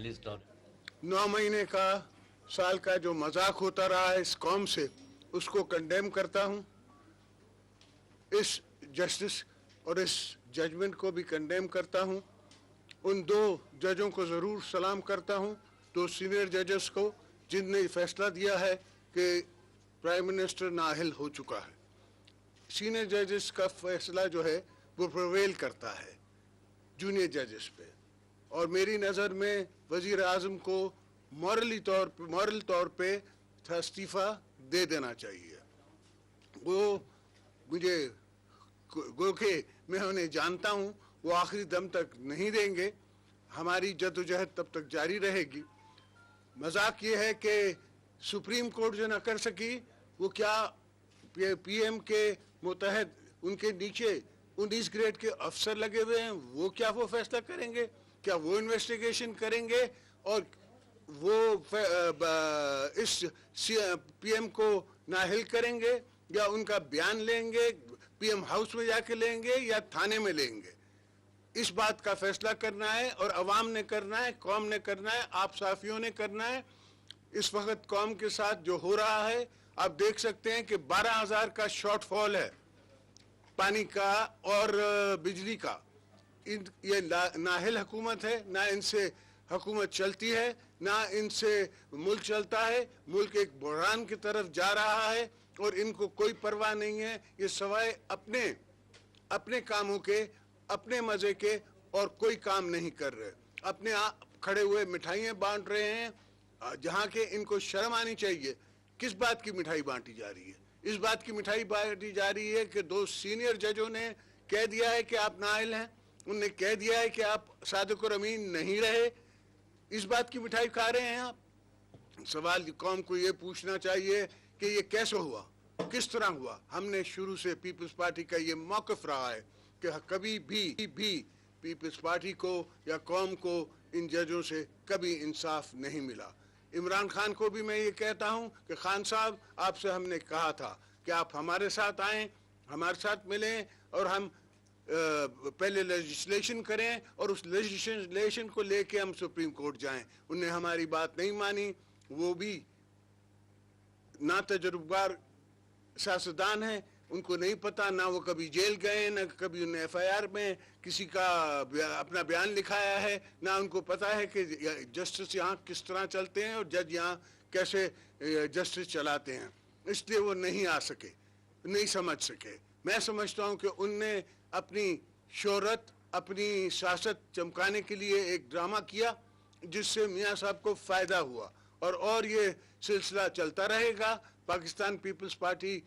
panelists or 9 महीने का साल का जो मजाक होता रहा है इस कौम से, उसको कंडेम करता हूँ। इस जस्टिस और इस जजमेंट को भी कंडेम करता हूँ। उन 2 जजों को ज़रूर सलाम करता हूँ, 2 सीनियर जजेस को, जिनने फैसला दिया है कि प्राइम मिनिस्टर नाअहल हो चुका है। सीनियर जजेस का फैसला जो है वो प्रिवेल करता है जूनियर जजेस पे, और मेरी नज़र में वज़ीर आज़म को मॉरल तौर पे इस्तीफ़ा दे देना चाहिए। वो मुझे गो के मैं उन्हें जानता हूँ, वो आखिरी दम तक नहीं देंगे। हमारी जद्दोजहद तब तक जारी रहेगी। मजाक ये है कि सुप्रीम कोर्ट जो न कर सकी, वो क्या पीएम के मुतहद उनके नीचे 19 ग्रेड के अफसर लगे हुए हैं, वो क्या वो फैसला करेंगे? क्या वो इन्वेस्टिगेशन करेंगे और वो इस पीएम को नाअहल करेंगे, या उनका बयान लेंगे, पीएम हाउस में जाके लेंगे या थाने में लेंगे? इस बात का फैसला करना है, और अवाम ने करना है, कौम ने करना है, आप साफियों ने करना है। इस वक्त कौम के साथ जो हो रहा है, आप देख सकते हैं कि 12,000 का शॉर्टफॉल है पानी का और बिजली का। ये नाअहल हुकूमत है, ना इनसे हुकूमत चलती है, ना इनसे मुल्क चलता है। मुल्क एक बहरान की तरफ जा रहा है और इनको कोई परवाह नहीं है। ये सवाए अपने कामों के, अपने मज़े के और कोई काम नहीं कर रहे। अपने आप खड़े हुए मिठाइयाँ बांट रहे हैं, जहाँ के इनको शर्म आनी चाहिए। किस बात की मिठाई बांटी जा रही है? इस बात की मिठाई बांटी जा रही है कि 2 सीनियर जजों ने कह दिया है कि आप नाअहल हैं, उनने कह दिया है कि आप सादिक और अमीन नहीं रहे। इस बात की मिठाई खा रहे हैं आप। सवाल कौम को ये पूछना चाहिए कि ये कैसे हुआ, किस तरह हुआ। हमने शुरू से पीपल्स पार्टी का ये मौक़िफ़ रहा है कि कभी भी पीपल्स पार्टी को या कौम को इन जजों से कभी इंसाफ नहीं मिला। इमरान खान को भी मैं ये कहता हूँ कि खान साहब, आपसे हमने कहा था कि आप हमारे साथ आएँ, हमारे साथ मिलें, और हम पहले लेजिस्लेशन करें और उस लेजिस्लेशन को लेके हम सुप्रीम कोर्ट जाएं। उन्हें हमारी बात नहीं मानी। वो भी ना तजुर्बेकार सियासतदान हैं, उनको नहीं पता, ना वो कभी जेल गए, ना कभी उन्हें एफआईआर में किसी का अपना बयान लिखाया है, ना उनको पता है कि जस्टिस यहाँ किस तरह चलते हैं और जज यहाँ कैसे जस्टिस चलाते हैं। इसलिए वो नहीं आ सके, नहीं समझ सके। मैं समझता हूँ कि उनने अपनी शोहरत, अपनी सियासत चमकाने के लिए एक ड्रामा किया, जिससे मियाँ साहब को फ़ायदा हुआ, और ये सिलसिला चलता रहेगा। पाकिस्तान पीपल्स पार्टी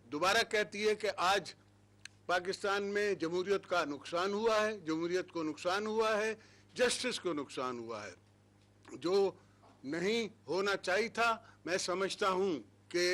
दोबारा कहती है कि आज पाकिस्तान में जमहूरियत का नुकसान हुआ है, जमहूरियत को नुकसान हुआ है, जस्टिस को नुकसान हुआ है, जो नहीं होना चाहिए था। मैं समझता हूँ कि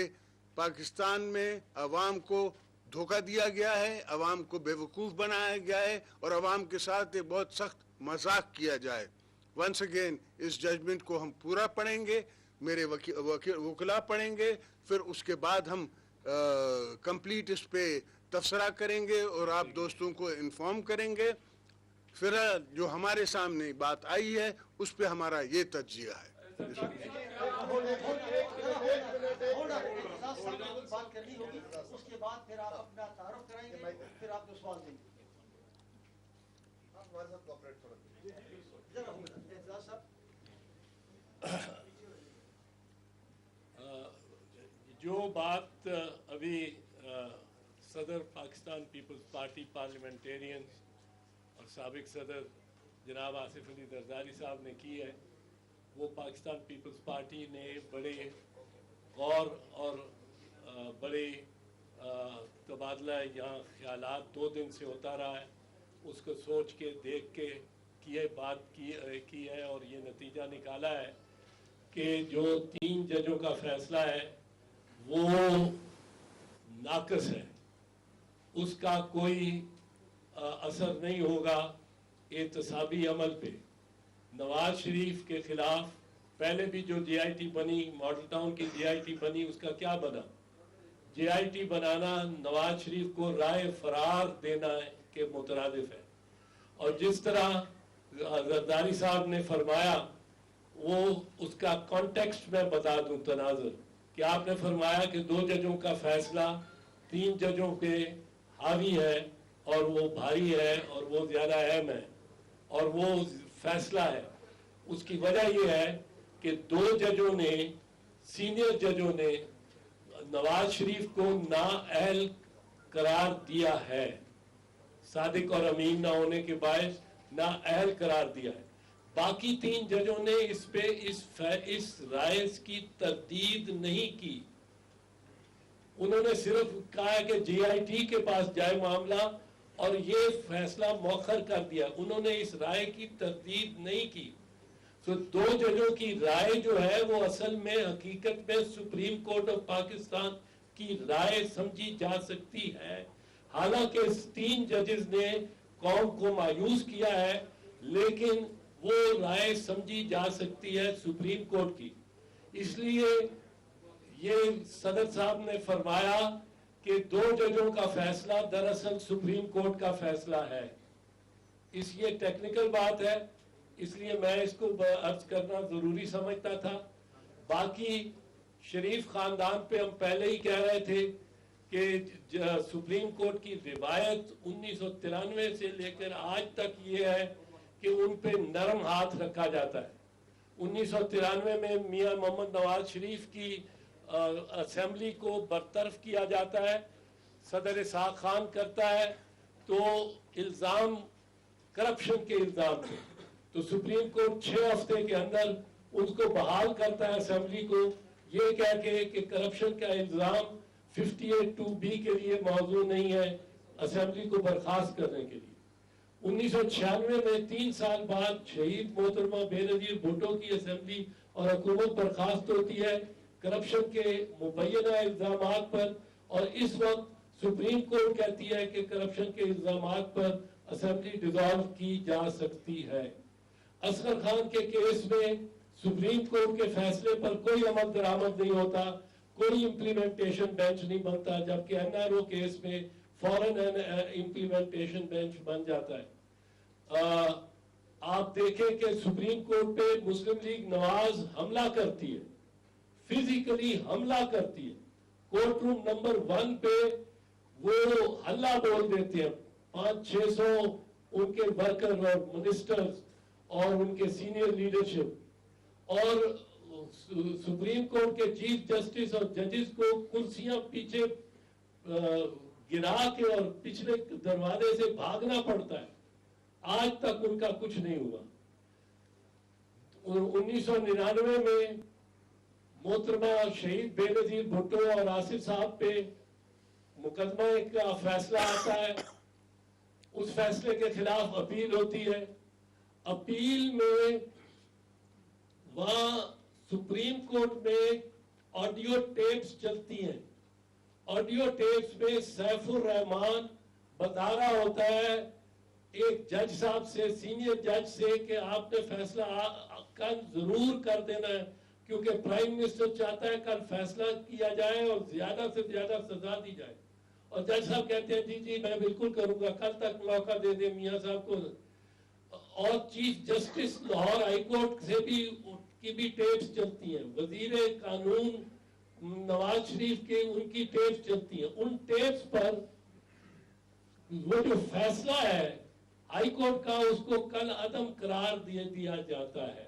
पाकिस्तान में अवाम को धोखा दिया गया है, अवाम को बेवकूफ़ बनाया गया है, और अवाम के साथ एक बहुत सख्त मजाक किया जाए। वंस अगेन इस जजमेंट को हम पूरा पढ़ेंगे, मेरे वकीला पढ़ेंगे, फिर उसके बाद हम कंप्लीट इस पे तबसरा करेंगे और आप दोस्तों को इन्फॉर्म करेंगे। फिर जो हमारे सामने बात आई है उस पे हमारा ये तज्जिया है। बात करनी होगी, उसके बाद फिर आप अपना तारुफ कराएंगे, फिर आपको सवाल देंगे। जो बात अभी सदर पाकिस्तान पीपल्स पार्टी पार्लियामेंटेरियंस और साबिक सदर जनाब आसिफ अली जरदारी साहब ने की है, वो पाकिस्तान पीपल्स पार्टी ने बड़े गौर और बड़े तबादला यहाँ ख्यालात 2 दिन से होता रहा है, उसको सोच के देख के बात की है, और ये नतीजा निकाला है कि जो 3 जजों का फैसला है वो नाक़िस है, उसका कोई असर नहीं होगा एहतसाबी अमल पे। नवाज शरीफ के खिलाफ पहले भी जो JIT बनी, मॉडल टाउन की JIT बनी, उसका क्या बना? JIT बनाना नवाज शरीफ को राय फरार देना के मुतरादिफ है। और जिस तरह जरदारी साहब ने फरमाया وہ اس کا کانٹیکسٹ میں بتا دوں تناظر کہ آپ نے فرمایا کہ 2 ججوں کا فیصلہ 3 ججوں پہ حاوی ہے اور وہ بھاری ہے اور وہ زیادہ اہم ہے اور وہ فیصلہ ہے. اس کی وجہ یہ ہے کہ 2 ججوں نے سینئر ججوں نے نواز شریف کو نااہل قرار دیا ہے, صادق اور امین نہ ہونے کے باعث نااہل قرار دیا ہے. باقی 3 ججوں نے اس پہ اس رائے کی تردید نہیں کی. انہوں نے صرف کہا کہ جی آئی ٹی کے پاس جائے معاملہ اور یہ فیصلہ مؤخر کر دیا. انہوں نے اس رائے کی تردید نہیں کی. تو 2 ججوں کی رائے جو ہے وہ اصل میں حقیقت میں سپریم کورٹ آف پاکستان کی رائے سمجھی جا سکتی ہے. حالانکہ 3 ججز نے قوم کو مایوس کیا ہے, لیکن وہ رائے سمجھی جا سکتی ہے سپریم کورٹ کی. اس لیے یہ صدر صاحب نے فرمایا کہ 2 ججوں کا فیصلہ دراصل سپریم کورٹ کا فیصلہ ہے. اس یہ ٹیکنیکل بات ہے, اس لیے میں اس کو عرض کرنا ضروری سمجھتا تھا. باقی شریف خاندان پہ ہم پہلے ہی کہہ رہے تھے کہ سپریم کورٹ کی روایت 1993 سے لے کر آج تک یہ ہے کہ ان پہ نرم ہاتھ رکھا جاتا ہے. 1993 میں میاں محمد نواز شریف کی اسمبلی کو برطرف کیا جاتا ہے, صدر اسحاق خان کرتا ہے تو الزام کرپشن کے الزام تھے, تو سپریم کورٹ 6 ہفتے کے اندر اس کو بحال کرتا ہے اسمبلی کو, یہ کہہ کے کہ کرپشن کا الزام 58(2)B کے لیے موضوع نہیں ہے, اسمبلی کو برخاست کرنے کے لیے. 1996 میں 3 سال بعد شہید محترمہ بے نظیر بھٹو کی اسمبلی اور حکومت برخاست ہوتی ہے کرپشن کے مبینہ الزامات پر, اور اس وقت سپریم کورٹ کہتی ہے کہ کرپشن کے الزامات پر اسمبلی ڈیزالو کی جا سکتی ہے. اصغر خان کے کیس میں سپریم کورٹ کے فیصلے پر کوئی عمل درآمد نہیں ہوتا, کوئی امپلیمنٹیشن بینچ نہیں بنتا, جبکہ این آر او کیس میں فوراً امپلیمنٹیشن بینچ بن جاتا ہے. آپ دیکھیں کہ سپریم کورٹ پہ مسلم لیگ نواز حملہ کرتی ہے, فزیکلی حملہ کرتی ہے. کورٹ روم نمبر 1 پہ وہ ہلہ بول دیتے ہیں, 500-600 ان کے ورکر اور منسٹرز اور ان کے سینئر لیڈرشپ, اور سپریم کورٹ کے چیف جسٹس اور ججز کو کرسیاں پیچھے گرا کے اور پچھلے دروازے سے بھاگنا پڑتا ہے. آج تک ان کا کچھ نہیں ہوا. 1999 میں محترمہ شہید بے نظیر بھٹو اور آصف صاحب پہ مقدمہ کا فیصلہ آتا ہے. اس فیصلے کے خلاف اپیل ہوتی ہے. اپیل میں وہاں سپریم کورٹ میں آڈیو ٹیپس چلتی ہیں. آڈیو ٹیپس میں سیف الرحمان بتا رہا ہوتا ہے ایک جج صاحب سے, سینئر جج سے, کہ آپ نے فیصلہ کل ضرور کر دینا ہے کیونکہ پرائم منسٹر چاہتا ہے کل فیصلہ کیا جائے اور زیادہ سے زیادہ سزا دی جائے. اور جج صاحب کہتے ہیں جی میں بالکل کروں گا, کل تک موقع دے دیں میاں صاحب کو. اور chief justice Lahore high court سے بھی کی بھی ٹیپس چلتی ہیں, وزیر قانون نواز شریف کے ان کی ٹیپس چلتی ہیں. ان ٹیپس پر وہ جو فیصلہ ہے ہائی کورٹ کا اس کو کل عدم قرار دیا جاتا ہے.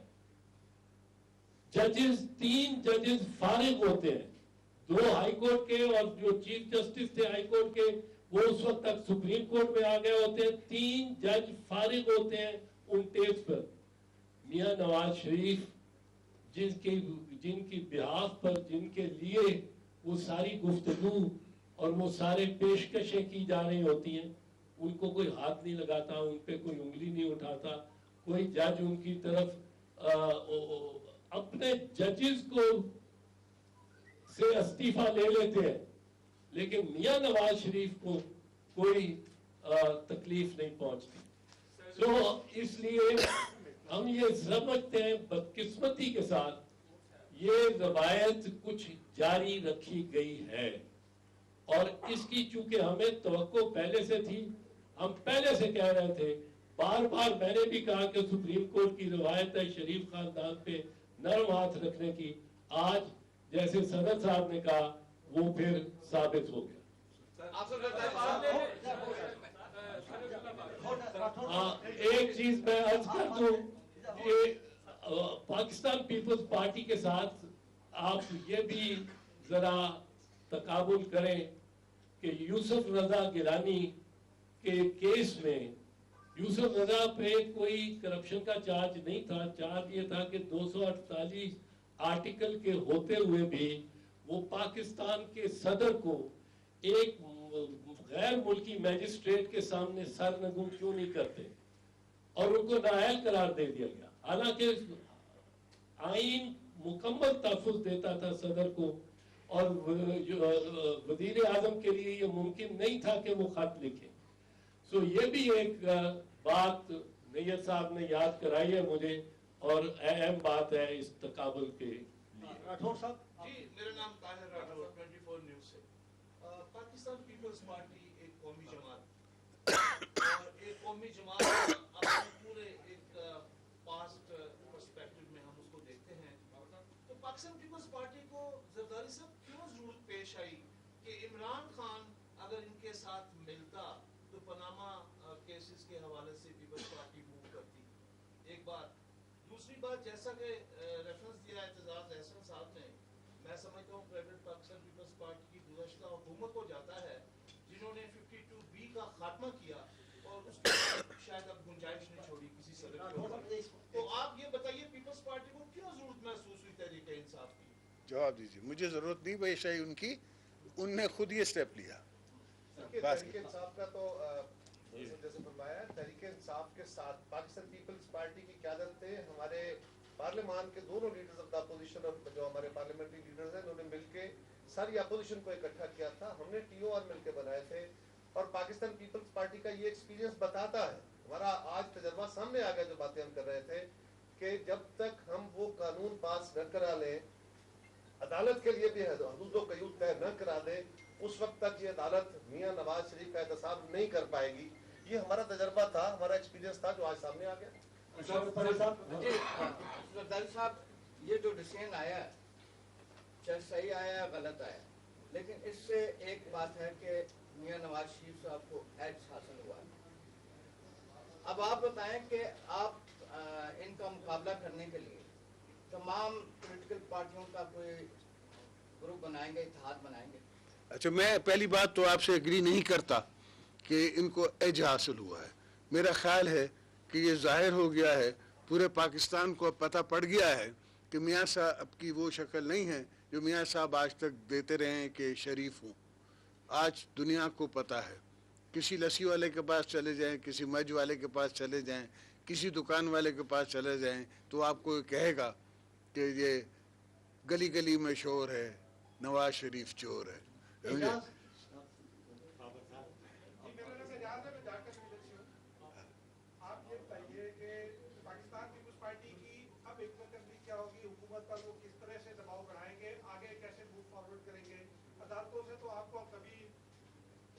ججز 3 ججز فارغ ہوتے ہیں, 2 ہائی کورٹ کے اور جو چیف جسٹس تھے ہائی کورٹ کے وہ اس وقت تک سپریم کورٹ میں آ گئے ہوتے ہیں. 3 جج فارغ ہوتے ہیں ان ٹیپس پر. میاں نواز شریف جن کی بحاف پر, جن کے لیے وہ ساری گفتگو اور وہ سارے پیشکشیں کی جا رہی ہوتی ہیں, ان کو کوئی ہاتھ نہیں لگاتا, ان پہ کوئی انگلی نہیں اٹھاتا, کوئی جج ان کی طرف اپنے ججز کو سے استعفیٰ لے لیتے ہیں, لیکن میاں نواز شریف کو کوئی تکلیف نہیں پہنچتی. تو اس لیے ہم یہ سمجھتے ہیں بدقسمتی کے ساتھ یہ روایت کچھ جاری رکھی گئی ہے, اور اس کی چونکہ ہمیں توقع پہلے سے تھی, ہم پہلے سے کہہ رہے تھے बार बार मैंने भी कहा कि सुप्रीम कोर्ट की रवायत है शरीफ खानदान पे नरम हाथ रखने की, आज जैसे सदर साहब ने कहा वो फिर साबित हो गया। एक चीज मैं अर्ज कर दूं कि पाकिस्तान पीपल्स पार्टी के साथ आप ये भी जरा तकाबुल करें कि यूसुफ रजा गिलानी के केस में यूसुफ रजा पे कोई करप्शन का चार्ज नहीं था। चार्ज ये था कि 248 आर्टिकल के होते हुए भी वो पाकिस्तान के सदर को एक गैर मुल्की मैजिस्ट्रेट के सामने सरनगू क्यों नहीं करते और उनको नाअहल करार दे दिया गया। हालांकि आईन मुकम्मल तहफ़्फ़ुज़ देता था सदर को और वज़ीर आज़म के लिए ये मुमकिन नहीं था कि वो खत लिखे। सो ये भी एक बात नैयत साहब ने याद कराई है मुझे और अहम बात है इस तकाबुल के लिए। राठौर साहब जी, मेरा नाम ताहिर राठौर 24 न्यूज़ से। पाकिस्तान पीपल्स पार्टी एक कौमी जमात और एक कौमी जमात अपने पूरे एक पास्ट पर्सपेक्टिव में हम उसको देखते हैं। तो पाकिस्तान पीपल्स पार्टी को जरदारी साहब क्यों जरूरत पेश आई कि इमरान खान अगर इनके साथ मिलता तो पनामा केसेस के हवाले से पीपल्स पार्टी मूव करती। एक बात। दूसरी बात, जैसा कि रेफरेंस दिया एतजाज अहसन साहब ने, मैं समझता हूँ प्रेसिडेंट पाकिस्तान पीपल्स पार्टी की गुज़श्ता हुकूमत को जाता है जिन्होंने 52B का खात्मा किया और उसके बाद शायद अब गुंजाइश नहीं छोड़ी किसी सदर को। तो आप ये बताइए पीपल्स पार्टी को क्यों जरूरत महसूस हुई तहरीक इंसाफ की? जवाब दीजिए। मुझे जरूरत नहीं पेश आई उनकी, उनने खुद ये स्टेप लिया। तहरीक इंसाफ का तो जैसे फरमाया, तहरीक इंसाफ के साथ पाकिस्तान पीपल्स पार्टी की क़यादत थे हमारे पार्लियामान के दोनों लीडर्स ऑफ द अपोजिशन और जो हमारे पार्लियामेंट्री लीडर्स हैं उन्होंने मिलके सारी अपोजिशन को इकट्ठा किया था। हमने TOR मिलके बनाए थे और पाकिस्तान पीपल्स पार्टी का ये एक्सपीरियंस बताता है, हमारा आज तजर्बा सामने आ गया जो बातें हम कर रहे थे, कि जब तक हम वो कानून पास न करा लें, अदालत के लिए भी हदूद क़यूद तय न करा दें, उस वक्त तक ये अदालत मियां नवाज शरीफ का एहतसाब नहीं कर पाएगी। ये हमारा तजर्बा था, हमारा एक्सपीरियंस था जो आज सामने आ गया। जरदारी साहब, ये जो डिसीजन आया चाहे सही आया या गलत आया, लेकिन इससे एक बात है कि मियां नवाज शरीफ साहब को एज हासिल हुआ है। अब आप बताएं कि आप इनका मुकाबला करने के लिए तमाम पॉलिटिकल पार्टियों का कोई ग्रुप बनाएंगे, इत्तेहाद बनाएंगे? अच्छा, मैं पहली बात तो आपसे एग्री नहीं करता कि इनको एज हासिल हुआ है। मेरा ख्याल है कि ये जाहिर हो गया है, पूरे पाकिस्तान को अब पता पड़ गया है कि मियाँ साहब की वो शक्ल नहीं है जो मियाँ साहब आज तक देते रहे हैं कि शरीफ हूँ। आज दुनिया को पता है। किसी लस्सी वाले के पास चले जाएं, किसी मज वाले के पास चले जाएं, किसी दुकान वाले के पास चले जाएं, तो आपको कहेगा कि ये गली गली में शोर है, नवाज शरीफ चोर है। समझे? आप ये बताइए कि पाकिस्तान पीपल्स पार्टी की अब हिकमत अमली क्या होगी, हुकूमत पर वो किस तरह से दबाव बढ़ाएंगे, आगे कैसे मूव फॉरवर्ड करेंगे? अदालतों से तो आपको कभी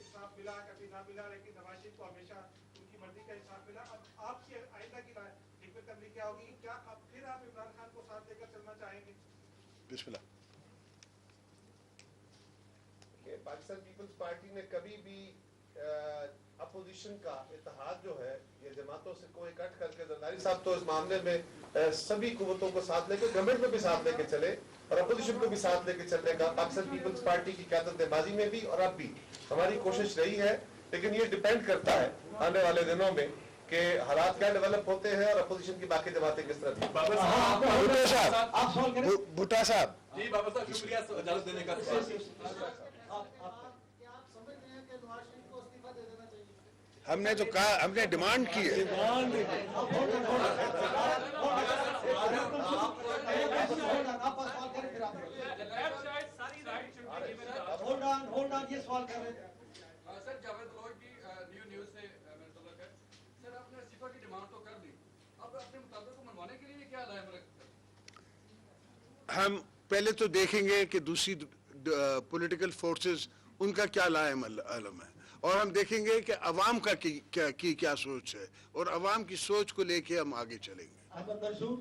इंसाफ मिला, कभी ना मिला, लेकिन नवाज शरीफ को हमेशा उनकी मर्जी का इंसाफ मिला। अब आपकी आइंदा की हिकमत अमली क्या होगी? क्या अब फिर आप इमरान खान को साथ लेकर चलना चाहेंगे? बिस्मिल्लाह। पाकिस्तान पीपल्स पार्टी ने कभी भी अपोजिशन का इत्तेहाद जो है ये जमातों से को इकट्ठ करके, जरदारी साहब तो इस मामले में सभी कुव्वतों को साथ लेकर, गवर्नमेंट में भी साथ लेके चले और अपोजिशन को भी साथ लेके चलने का पाकिस्तान पीपल्स पार्टी की क़यादत माजी में भी और अब भी हमारी कोशिश रही है। लेकिन ये डिपेंड करता है आने वाले दिनों में कि हालात क्या डेवलप होते हैं और अपोजिशन की बाकी जमातें किस तरह। भुट्टा साहब जी बाबा साहब, शुक्रिया इजाजत देने का। हमने तो कहा, हमने डिमांड की है। होल्ड ऑन, ये सवाल कर रहे थे सर। जावेद लोग की न्यू न्यूज़ से मेरे तल्लुक है। सर, आपने इस्तीफा की डिमांड तो कर दी, अब अपने मुताबिक को मनवाने के लिए क्या लाए? हम पहले तो देखेंगे कि दूसरी पॉलिटिकल फोर्सेस उनका क्या लाएम अलम है اور ہم دیکھیں گے کہ عوام کا کیا سوچ ہے اور عوام کی سوچ کو لے کے ہم آگے چلیں گے. احمد منصور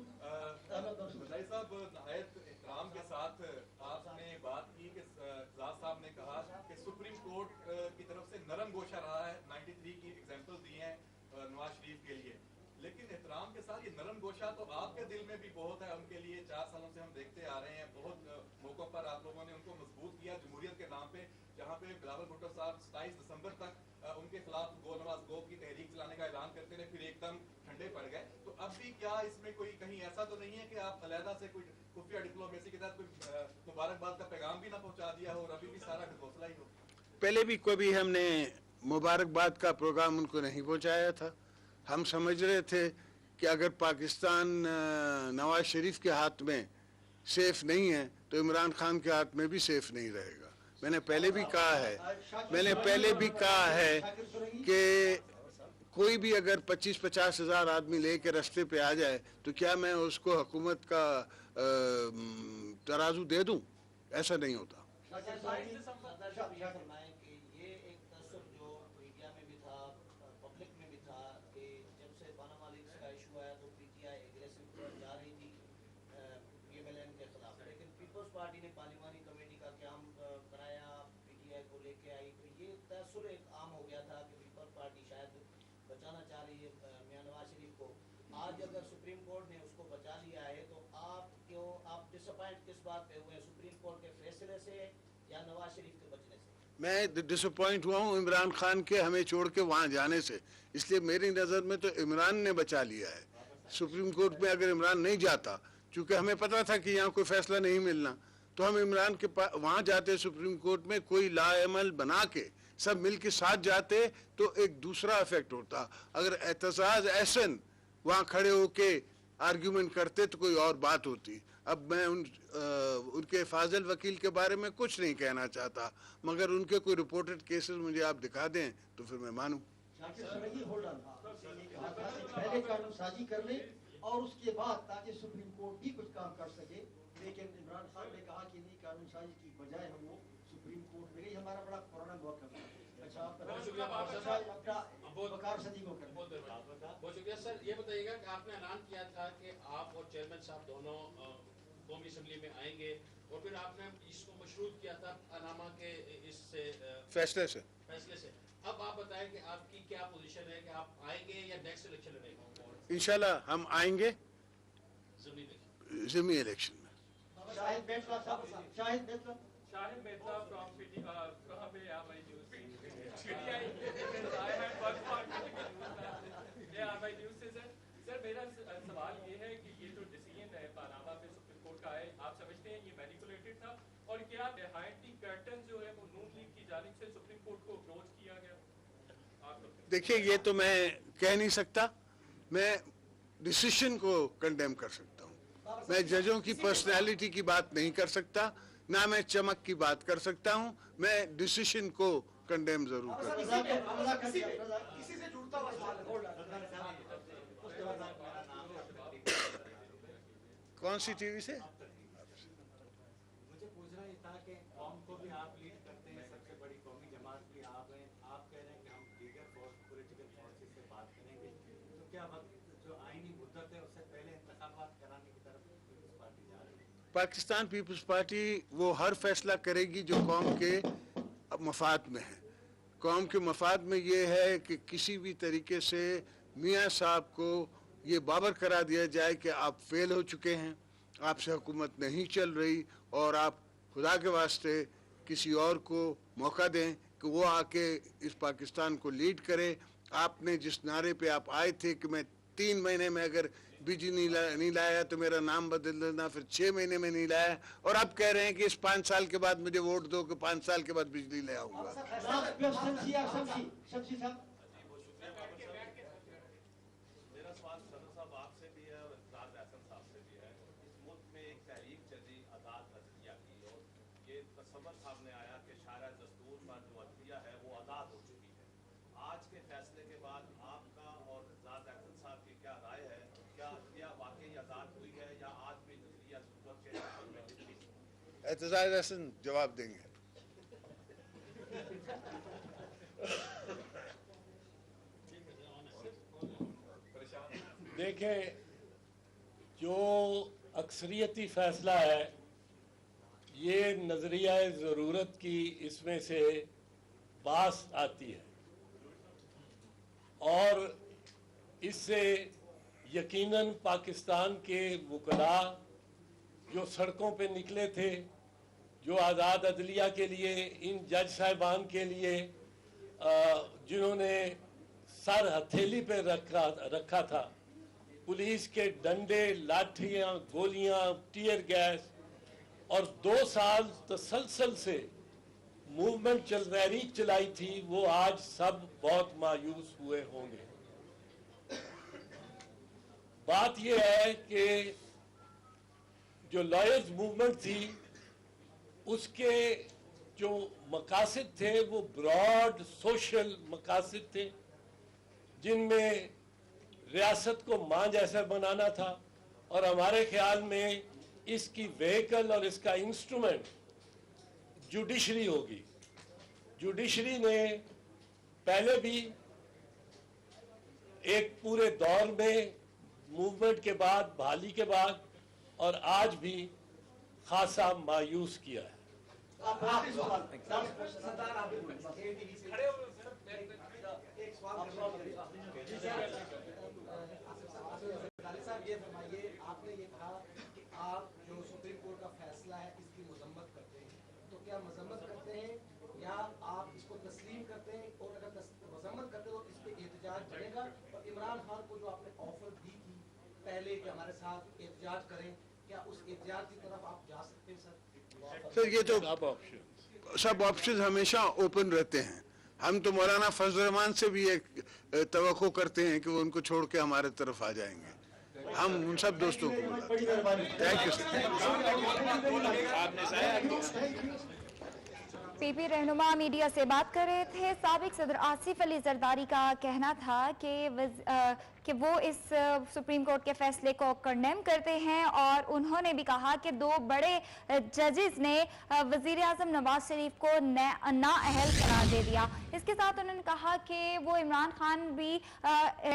احمد منصور مدعی صاحب نہایت احترام کے ساتھ آپ نے بات کی کہ زاز صاحب نے کہا کہ سپریم کورٹ کی طرف سے نرم گوشہ رہا ہے. 93 کی ایگزامپل دی ہیں نواز شریف کے لیے, لیکن احترام کے ساتھ یہ نرم گوشہ تو آپ کے دل میں بھی بہت ہے ان کے لیے. 4 سالوں سے ہم دیکھتے آ رہے ہیں, بہت موقعوں پر آپ لوگوں نے ان کو مضبوط کیا جمہوریت کے نام پہ, جہاں پہ بلاول بھٹو صاحب 27 دسمبر تک ان کے خلاف گو نواز گو کی تحریک چلانے کا اعلان کرتے رہے, پھر ایک دم ٹھنڈے پڑ گئے. تو اب بھی کیا اس میں کوئی کہیں ایسا تو نہیں ہے کہ آپ علیحدہ سے کوئی خفیہ ڈپلومیسی کے تحت کوئی مبارکباد کا پیغام بھی نہ پہنچا دیا ہو اور ابھی بھی سارا ڈھکوسلا ہی ہو؟ پہلے بھی کبھی ہم نے مبارکباد کا پروگرام ان کو نہیں پہنچایا تھا. ہم سمجھ رہے تھے کہ اگر پاکستان نواز شریف کے ہاتھ میں سیف نہیں ہے تو عمران خان کے ہاتھ میں بھی سیف نہیں رہے گا. میں نے پہلے بھی کہا ہے کہ کوئی بھی اگر 25-50 ہزار آدمی لے کے رستے پہ آ جائے تو کیا میں اس کو حکومت کا ترازو دے دوں؟ ایسا نہیں ہوتا. فرمائیں کہ یہ ایک تاثر جو میڈیا میں بھی تھا, پبلک میں بھی تھا, کہ جب سے پاناما لیکس کا ایشو آیا تو پی ٹی آئی ایگریسو جا رہی تھی پی ایم ایل این کے خلاف, لیکن پیپلز پارٹی نے پارلیمانی کمیٹی کا قیام کرایا, پی ٹی آئی کو لے کے آئی, تو یہ تاثر ایک عام ہو گیا تھا کہ پیپلز پارٹی شاید بچانا چاہ رہی ہے میاں نواز شریف کو. آج اگر سپریم کورٹ نے اس کو بچا لیا ہے تو آپ ڈس اپوائنٹ کس بات پہ ہوئے ہیں, سپریم کورٹ کے فیصلے سے یا نواز شریف کے بچنے سے؟ میں ڈس اپوائنٹ ہوا ہوں عمران خان کے ہمیں چھوڑ کے وہاں جانے سے, اس لیے میری نظر میں تو عمران نے بچا لیا ہے. سپریم کورٹ میں اگر عمران نہیں جاتا, چونکہ ہمیں پتا تھا کہ یہاں کوئی فیصلہ نہیں ملنا, تو ہم عمران کے وہاں جاتے سپریم کورٹ میں, کوئی لا عمل بنا کے سب مل کے ساتھ جاتے تو ایک دوسرا افیکٹ ہوتا. اگر اعتزاز احسن وہاں کھڑے ہو کے آرگیومنٹ کرتے تو کوئی اور بات ہوتی. اب میں ان کے فاضل وکیل کے بارے میں کچھ نہیں کہنا چاہتا, مگر ان کے کوئی رپورٹڈ کیسز مجھے آپ دکھا دیں تو پھر میں مانوں. پہلے قانون سازی کر لیں اور اس کے بعد تاکہ سپریم کورٹ بھی کچھ کام کر سکے, لیکن عمران خان نے کہا کہ نہیں, قانون سازی کی بجائے ہم وہ سپریم کورٹ میں گئی. ہمارا بڑا پرانا موقع ہے. اچھا بکار صدی کو بہت شکریہ سر. یہ بتائیے گا کہ آپ نے اعلان کیا تھا کہ آپ اور چیئرمین صاحب دونوں قومی اسمبلی میں آئیں گے, اور پھر آپ نے اس کو مشروط کیا تھا پاناما کے اس سے فیصلے سے. اب آپ بتائیں کہ آپ کی کیا پوزیشن ہے, کہ آپ آئیں گے یا نیکسٹ الیکشن لڑیں گے؟ انشاءاللہ ہم آئیں گے ضمنی الیکشن میں. شاہد بیٹلا فرام پی ٹی کہاں پہ آپ I news P T I I head work for news سے. سر میرا سوال یہ ہے کہ یہ جو ڈیسیژن ہے پاناما پہ سپریم کورٹ کا ہے, آپ سمجھتے ہیں یہ مینیپولیٹڈ تھا, اور کیا ہائنٹی کرٹن جو ہے وہ نون لیگ کی جانب سے سپریم کورٹ کو اپروچ کیا گیا؟ دیکھیے یہ تو میں کہہ نہیں سکتا, میں ڈیسیشن کو کنڈیم کر سکتا ہوں. میں ججوں کی پرسنالٹی کی بات نہیں کر سکتا, نہ میں چمک کی بات کر سکتا ہوں. میں ڈیسیشن کو کنڈیم ضرور کرتا ہوں. کسی سے جڑتا ہوا سوال کون سی ٹی وی سے؟ مجھے پوچھنا یہ تھا کہ قوم کو بھی آپ لیڈ کرتے ہیں, سب سے بڑی قومی جماعت بھی آپ ہیں, آپ کہہ رہے ہیں کہ ہم دیگر پولیٹیکل فورسز سے بات کریں گے, تو کیا وقت جو آئینی مدت ہے اس سے پہلے انتخابات کرانے کی طرف پیپلز پارٹی جا رہی ہے؟ پاکستان پیپلز پارٹی وہ ہر فیصلہ کرے گی جو قوم کے مفاد میں ہے. قوم کے مفاد میں یہ ہے کہ کسی بھی طریقے سے میاں صاحب کو یہ باور کرا دیا جائے کہ آپ فیل ہو چکے ہیں, آپ سے حکومت نہیں چل رہی, اور آپ خدا کے واسطے کسی اور کو موقع دیں کہ وہ آ کے اس پاکستان کو لیڈ کرے. آپ نے جس نعرے پہ آپ آئے تھے کہ میں 3 مہینے میں اگر بجلی نہیں لایا تو میرا نام بدل دینا, پھر 6 مہینے میں نہیں لایا, اور اب کہہ رہے ہیں کہ اس 5 سال کے بعد مجھے ووٹ دو کہ 5 سال کے بعد بجلی لے آؤں گا. میرا سوال صدر صاحب آپ سے بھی ہے اور اعتزاز احسن صاحب سے بھی ہے. اس ملک میں ایک تحریک چلی آزاد عدلیہ کی, اور یہ تصور سامنے آیا کہ شارع دستور پر جو عدلیہ ہے وہ آزاد ہو چکی ہے. آج کے فیصلے کے بعد آپ کا اور اعتزاز احسن صاحب کی کیا رائے ہے؟ کیا عدلیہ واقعی آزاد ہوئی ہے یا آج بھی عدلیہ صورت کے حال میں ٹکی؟ اعتزاز احسن جواب دیں گے. देखें, जो अक्सरियती फैसला है, ये नज़रिया ज़रूरत की इसमें से बास आती है और इससे यकीनन पाकिस्तान के वुकला जो सड़कों पे निकले थे, जो आज़ाद अदलिया के लिए, इन जज साहिबान के लिए जिन्होंने सर हथेली पे रखा था, पुलिस के डंडे, लाठियां, गोलियां, टीयर गैस और 2 साल तसलसल से मूवमेंट तहरीक चलाई थी, वो आज सब बहुत मायूस हुए होंगे। बात यह है कि जो लॉयर्स मूवमेंट थी, उसके जो मकासद थे वो ब्रॉड सोशल मकासद थे, जिनमें रियासत को मां जैसा बनाना था और हमारे ख्याल में इसकी व्हीकल और इसका इंस्ट्रूमेंट जुडिशरी होगी। जुडिशरी ने पहले भी एक पूरे दौर में मूवमेंट के बाद, बहाली के बाद और आज भी खासा मायूस किया है। ये फरमाइए, आपने ये कहा कि आप जो सुप्रीम कोर्ट का फैसला है इसकी मजम्मत करते हैं, तो क्या मजम्मत करते हैं या आप इसको तस्लीम करते हैं? और अगर मजम्मत करते हो तो इस पे एहतजाज बढ़ेगा? और इमरान खान को जो आपने ऑफर दी थी पहले कि हमारे साथ एहतजाज करें, क्या उस एहतजाज की तरफ आप जा सकते हैं सर? सर, ये तो सब ऑप्शन हमेशा ओपन रहते हैं। हम तो मौलाना फजल रहमान से भी एक तवक्को करते हैं कि वो उनको छोड़ के हमारे तरफ आ जाएंगे। हम उन सब दोस्तों को थैंक यू सर। पीपी रहनुमा मीडिया से बात कर रहे थे। साबिक सदर आसिफ अली जरदारी का कहना था कि वो इस सुप्रीम कोर्ट के फैसले को कंडेम करते हैं और उन्होंने भी कहा कि 2 बड़े जजेस ने वजीर आजम नवाज शरीफ को नाअहल करार दे दिया। इसके साथ उन्होंने कहा कि वो इमरान खान भी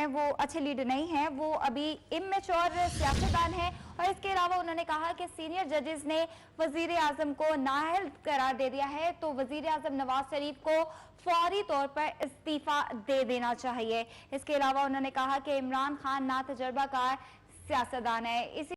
वो अच्छे लीडर नहीं हैं, वो अभी इमेच्योर सियासतदान हैं। और इसके अलावा उन्होंने कहा कि सीनियर जजेस ने वजीर आजम को नाअहल करार दे दिया है, तो वजीर आजम नवाज शरीफ को फौरी तौर पर इस्तीफा दे देना चाहिए। इसके अलावा उन्होंने कहा कि इमरान खान ना तजर्बाकार सियासतदान है। इसी